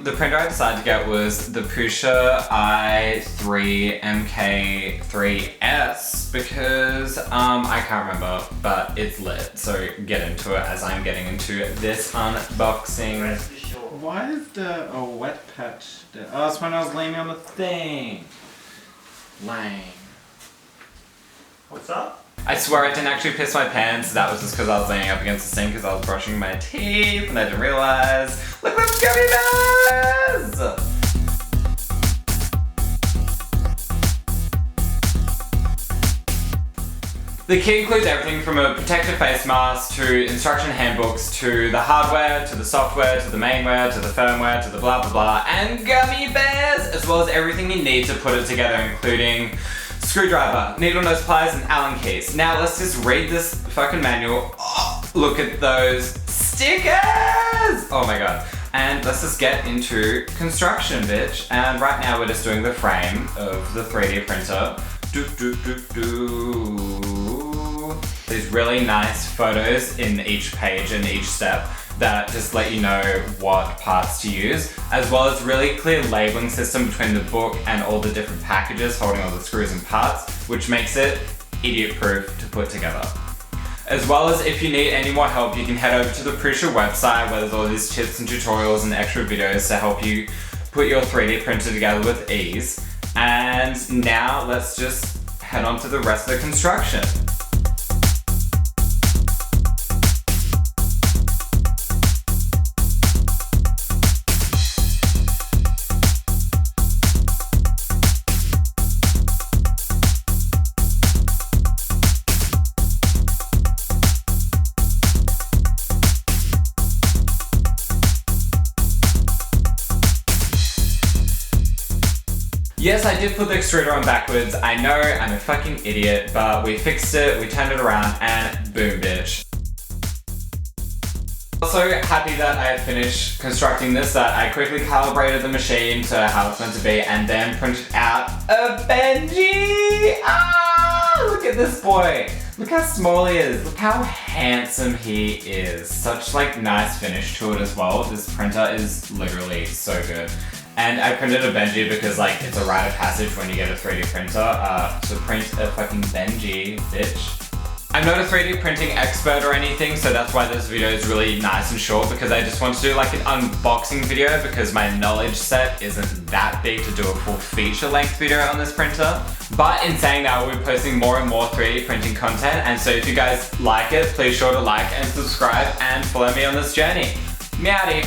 The printer I decided to get was the Prusa I3MK3S because I can't remember, but it's lit. So get into it as I'm getting into this unboxing. Rest assured. Why is the wet patch there? Oh, it's when I was laying on the thing. Lame. What's up? I swear I didn't actually piss my pants. That was just because I was laying up against the sink because I was brushing my teeth and I didn't realize. Look at those gummy bears! The kit includes everything from a protective face mask to instruction handbooks to the hardware, to the software, to the mainware, to the firmware, to the blah blah blah, and gummy bears, as well as everything you need to put it together, including screwdriver, needle nose pliers, and Allen keys. Now let's just read this fucking manual. Oh, look at those stickers! Oh my god. And let's just get into construction, bitch. And right now we're just doing the frame of the 3D printer. These really nice photos in each page and each step that just let you know what parts to use, as well as really clear labeling system between the book and all the different packages holding all the screws and parts, which makes it idiot-proof to put together. As well as if you need any more help, you can head over to the Prusa website where there's all these tips and tutorials and extra videos to help you put your 3D printer together with ease. And now let's just head on to the rest of the construction. Yes, I did put the extruder on backwards. I know, I'm a fucking idiot, but we fixed it, we turned it around, and boom, bitch. Also happy that I had finished constructing this, that I quickly calibrated the machine to how it's meant to be, and then printed out a Benji! Ah, look at this boy! Look how small he is, look how handsome he is. Such like nice finish to it as well. This printer is literally so good. And I printed a Benji because like it's a rite of passage when you get a 3D printer to print a fucking Benji, bitch. I'm not a 3D printing expert or anything, so that's why this video is really nice and short, because I just want to do like an unboxing video because my knowledge set isn't that big to do a full feature length video on this printer. But in saying that, we'll be posting more and more 3D printing content, and so if you guys like it, please sure to like and subscribe and follow me on this journey. Meowdy!